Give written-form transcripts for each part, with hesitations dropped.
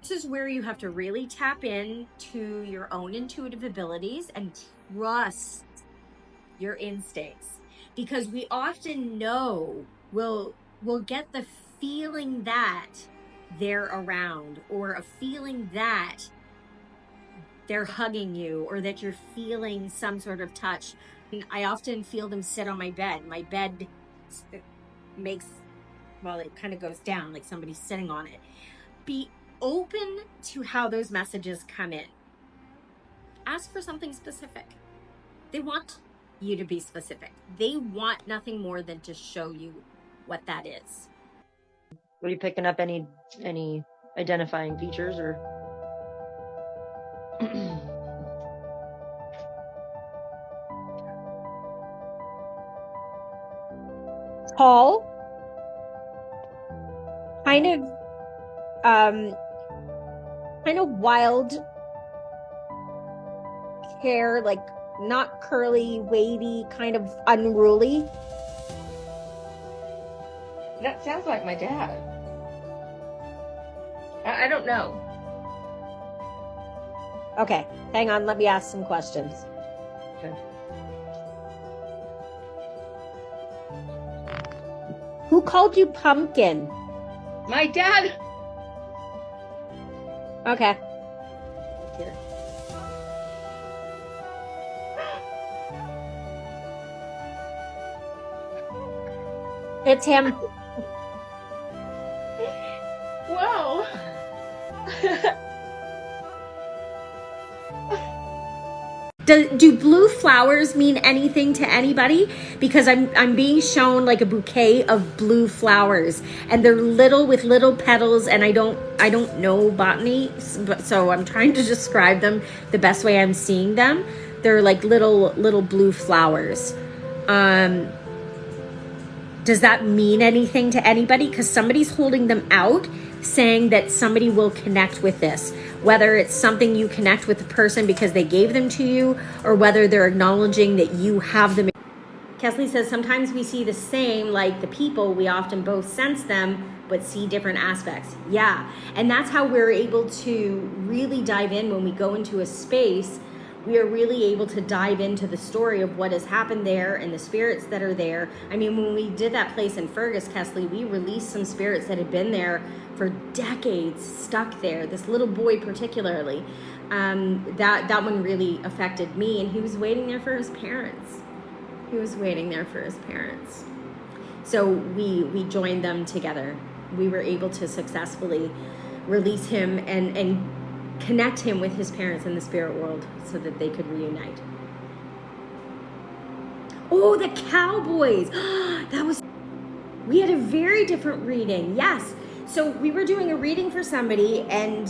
This is where you have to really tap in to your own intuitive abilities and trust your instincts, because we often know we'll get the feeling that they're around, or a feeling that they're hugging you, or that you're feeling some sort of touch. And I often feel them sit on my bed. My bed makes, well, it kind of goes down like somebody's sitting on it. Be open to how those messages come in. Ask for something specific. They want you to be specific. They want nothing more than to show you what that is. Were you picking up any identifying features or? Tall, kind of wild hair, like not curly, wavy, kind of unruly. That sounds like my dad. I don't know. Okay, hang on, let me ask some questions. Okay. Who called you pumpkin? My dad. Okay. Here. It's him. Wow. Do blue flowers mean anything to anybody? Because I'm being shown like a bouquet of blue flowers, and they're little with little petals, and I don't know botany, so I'm trying to describe them the best way I'm seeing them. They're like little blue flowers. Does that mean anything to anybody? Because somebody's holding them out, saying that somebody will connect with this. Whether it's something you connect with the person because they gave them to you, or whether they're acknowledging that you have them. Kesley says, sometimes we see the same, like the people, we often both sense them, but see different aspects. Yeah, and that's how we're able to really dive in when we go into a space. We are really able to dive into the story of what has happened there and the spirits that are there. I mean, when we did that place in Fergus, Kesley, we released some spirits that had been there for decades, stuck there. This little boy particularly, that one really affected me, and he was waiting there for his parents. So we joined them together. We were able to successfully release him and connect him with his parents in the spirit world so that they could reunite. Oh, the cowboys. We had a very different reading. Yes. So we were doing a reading for somebody, and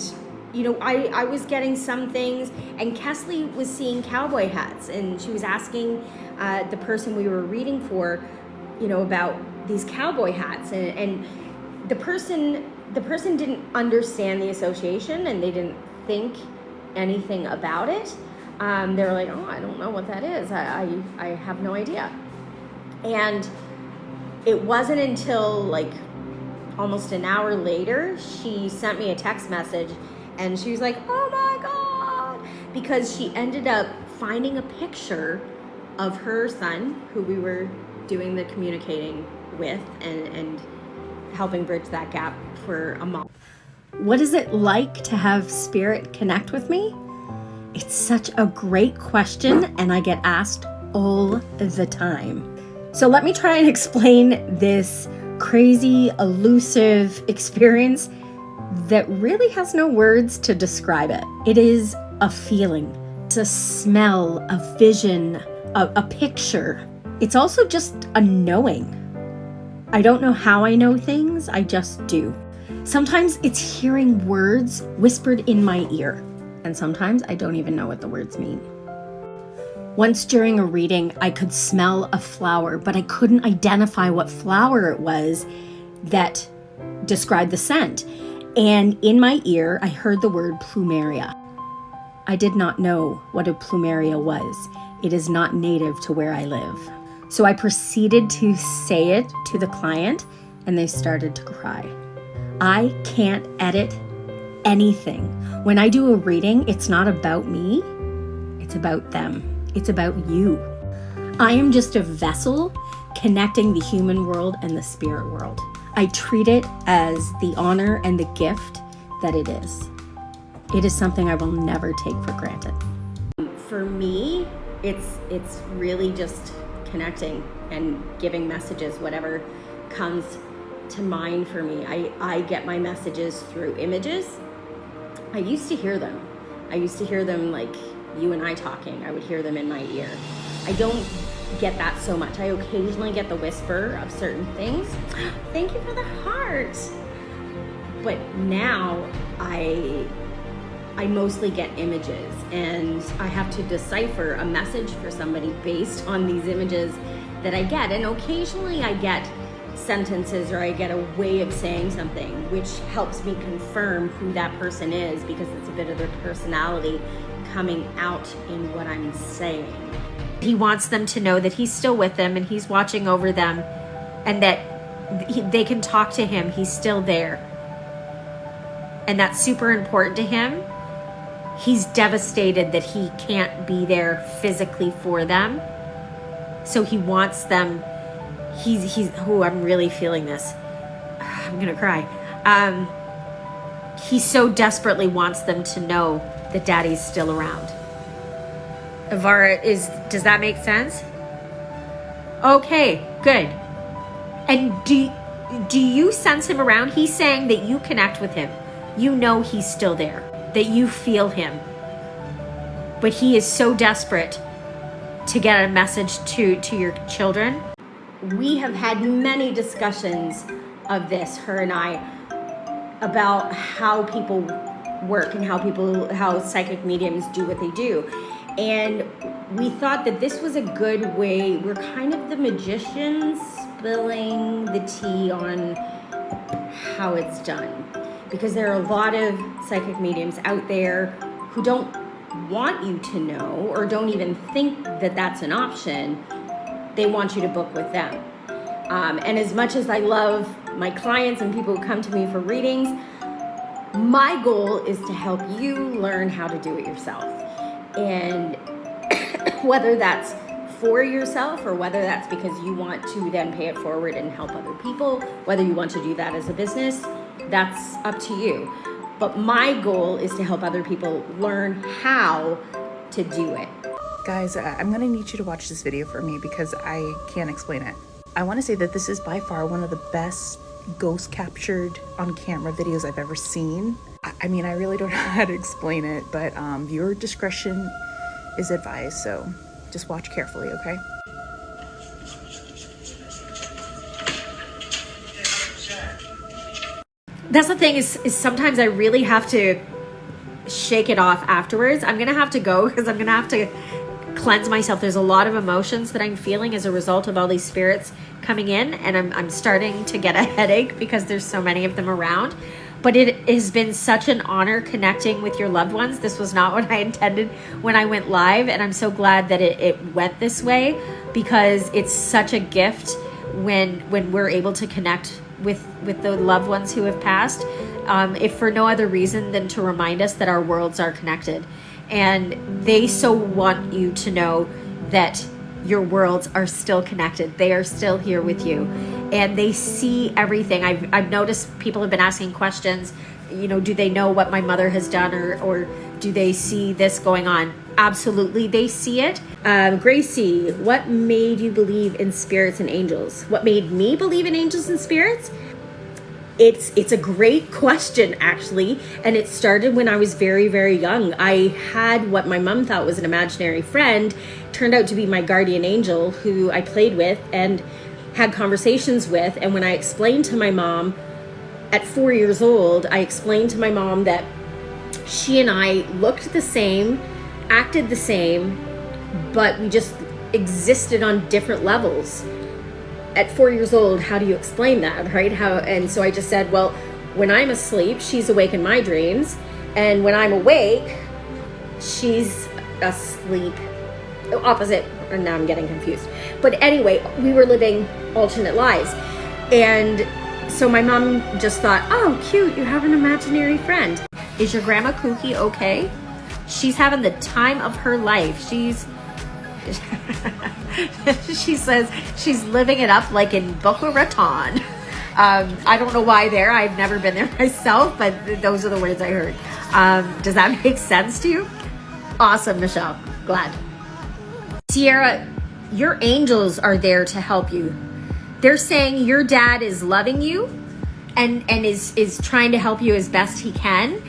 I was getting some things, and Kesley was seeing cowboy hats, and she was asking the person we were reading for, about these cowboy hats, and the person didn't understand the association, and they didn't think anything about it. They were like, oh, I don't know what that is. I have no idea. And it wasn't until like almost an hour later, she sent me a text message, and she was like, oh my God, because she ended up finding a picture of her son, who we were doing the communicating with and helping bridge that gap for a month. What is it like to have spirit connect with me? It's such a great question, and I get asked all the time. So let me try and explain this crazy, elusive experience that really has no words to describe it. It is a feeling. It's a smell, a vision, a picture. It's also just a knowing. I don't know how I know things, I just do. Sometimes it's hearing words whispered in my ear, and sometimes I don't even know what the words mean. Once during a reading, I could smell a flower, but I couldn't identify what flower it was that described the scent. And in my ear, I heard the word plumeria. I did not know what a plumeria was. It is not native to where I live. So I proceeded to say it to the client, and they started to cry. I can't edit anything. When I do a reading, it's not about me, it's about them. It's about you. I am just a vessel connecting the human world and the spirit world. I treat it as the honor and the gift that it is. It is something I will never take for granted. For me, it's really just connecting and giving messages, whatever comes to mind for me. I get my messages through images. I used to hear them. Like you and I talking. I would hear them in my ear. I don't get that so much. I occasionally get the whisper of certain things. Thank you for the heart. But now I mostly get images, and I have to decipher a message for somebody based on these images that I get. And occasionally I get sentences, or I get a way of saying something which helps me confirm who that person is, because it's a bit of their personality coming out in what I'm saying. He wants them to know that he's still with them and he's watching over them, and that they can talk to him. He's still there. And that's super important to him. He's devastated that he can't be there physically for them. So he wants them. I'm really feeling this. I'm gonna cry. He so desperately wants them to know that Daddy's still around. Ivara, does that make sense? Okay, good. And do you sense him around? He's saying that you connect with him. You know he's still there, that you feel him. But he is so desperate to get a message to your children. We have had many discussions of this, her and I, about how people work and how psychic mediums do what they do. And we thought that this was a good way. We're kind of the magicians spilling the tea on how it's done. Because there are a lot of psychic mediums out there who don't want you to know, or don't even think that that's an option. They want you to book with them. And as much as I love my clients and people who come to me for readings, my goal is to help you learn how to do it yourself. And whether that's for yourself, or whether that's because you want to then pay it forward and help other people, whether you want to do that as a business, that's up to you. But my goal is to help other people learn how to do it. Guys, I'm gonna need you to watch this video for me because I can't explain it. I wanna say that this is by far one of the best ghost captured on camera videos I've ever seen. I mean, I really don't know how to explain it, but viewer discretion is advised, so just watch carefully, okay? That's the thing is sometimes I really have to shake it off afterwards. I'm gonna have to go because I'm gonna have to cleanse myself. There's a lot of emotions that I'm feeling as a result of all these spirits coming in, and I'm starting to get a headache because there's so many of them around. But it has been such an honor connecting with your loved ones. This was not what I intended when I went live, and I'm so glad that it went this way, because it's such a gift when we're able to connect with the loved ones who have passed, if for no other reason than to remind us that our worlds are connected. And they so want you to know that your worlds are still connected. They are still here with you, and they see everything. I've noticed people have been asking questions, you know, do they know what my mother has done, or do they see this going on? Absolutely, they see it. Gracie, what made you believe in spirits and angels? What made me believe in angels and spirits? It's a great question, actually, and it started when I was very, very young. I had what my mom thought was an imaginary friend, turned out to be my guardian angel, who I played with and had conversations with. And when I explained to my mom at 4 years old, I explained to my mom that she and I looked the same, acted the same, but we just existed on different levels. At 4 years old, how do you explain that, right? And so I just said, well, when I'm asleep, she's awake in my dreams, and when I'm awake, she's asleep. Opposite, and now I'm getting confused. But anyway, we were living alternate lives. And so my mom just thought, oh, cute, you have an imaginary friend. Is your grandma Kooky okay? She's having the time of her life. She says she's living it up like in Boca Raton. I don't know why there. I've never been there myself, but those are the words I heard. Does that make sense to you? Awesome, Michelle. Glad. Sierra, your angels are there to help you. They're saying your dad is loving you and is trying to help you as best he can.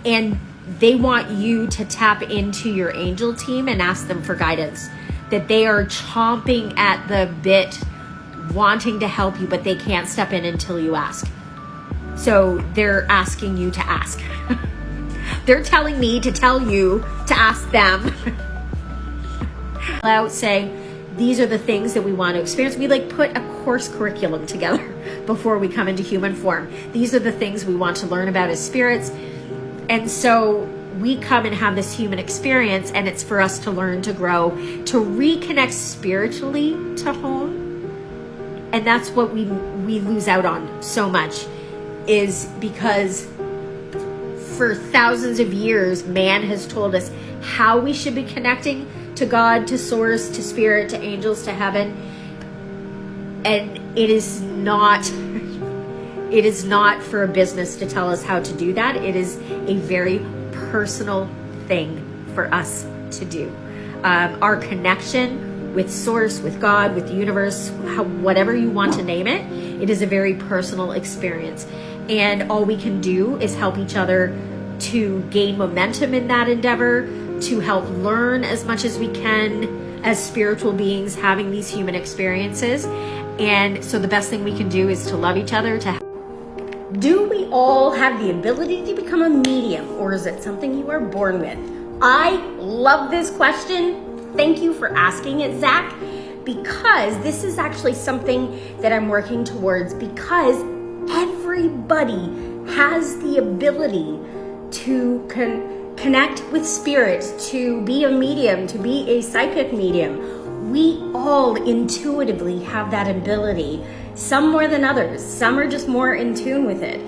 And they want you to tap into your angel team and ask them for guidance. That they are chomping at the bit, wanting to help you, but they can't step in until you ask. So they're asking you to ask. They're telling me to tell you to ask them. Out saying, these are the things that we want to experience. We like put a course curriculum together before we come into human form. These are the things we want to learn about as spirits. And so we come and have this human experience, and it's for us to learn, to grow, to reconnect spiritually to home. And that's what we lose out on so much, is because for thousands of years, man has told us how we should be connecting to God, to source, to spirit, to angels, to heaven. And it is not for a business to tell us how to do that. It is a very personal thing for us to do. Our connection with source, with God, with the universe, whatever you want to name it, it is a very personal experience. And all we can do is help each other to gain momentum in that endeavor, to help learn as much as we can as spiritual beings having these human experiences. And so the best thing we can do is to love each other. Do we all have the ability to become a medium, or is it something you are born with? I love this question. Thank you for asking it, Zach, because this is actually something that I'm working towards, because everybody has the ability to connect with spirit, to be a medium, to be a psychic medium. We all intuitively have that ability, some more than others. Some are just more in tune with it,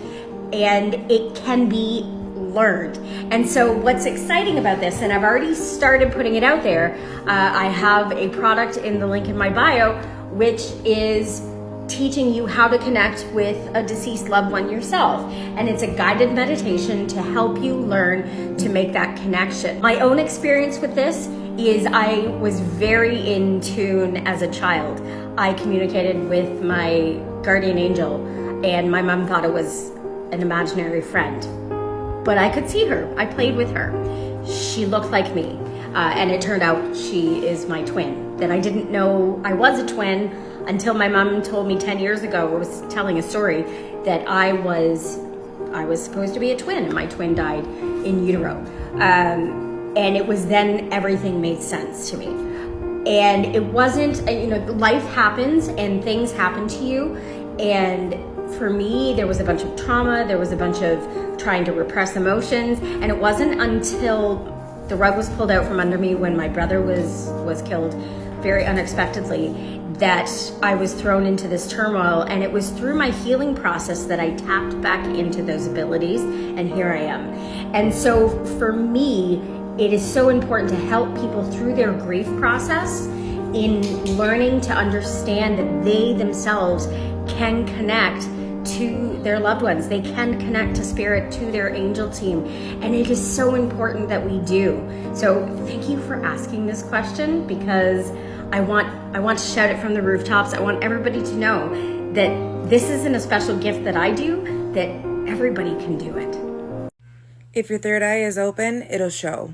and it can be learned. And so what's exciting about this, and I've already started putting it out there, I have a product in the link in my bio, which is teaching you how to connect with a deceased loved one yourself. And it's a guided meditation to help you learn to make that connection. My own experience with this is I was very in tune as a child. I communicated with my guardian angel, and my mom thought it was an imaginary friend. But I could see her. I played with her. She looked like me. And it turned out she is my twin. That I didn't know I was a twin until my mom told me 10 years ago, I was telling a story, that I was supposed to be a twin, and my twin died in utero. And it was then everything made sense to me. And it wasn't, life happens and things happen to you. And for me, there was a bunch of trauma. There was a bunch of trying to repress emotions. And it wasn't until the rug was pulled out from under me when my brother was killed very unexpectedly that I was thrown into this turmoil. And it was through my healing process that I tapped back into those abilities, and here I am. And so for me, it is so important to help people through their grief process in learning to understand that they themselves can connect to their loved ones. They can connect to spirit, to their angel team. And it is so important that we do. So thank you for asking this question, because I want to shout it from the rooftops. I want everybody to know that this isn't a special gift that I do, that everybody can do it. If your third eye is open, it'll show.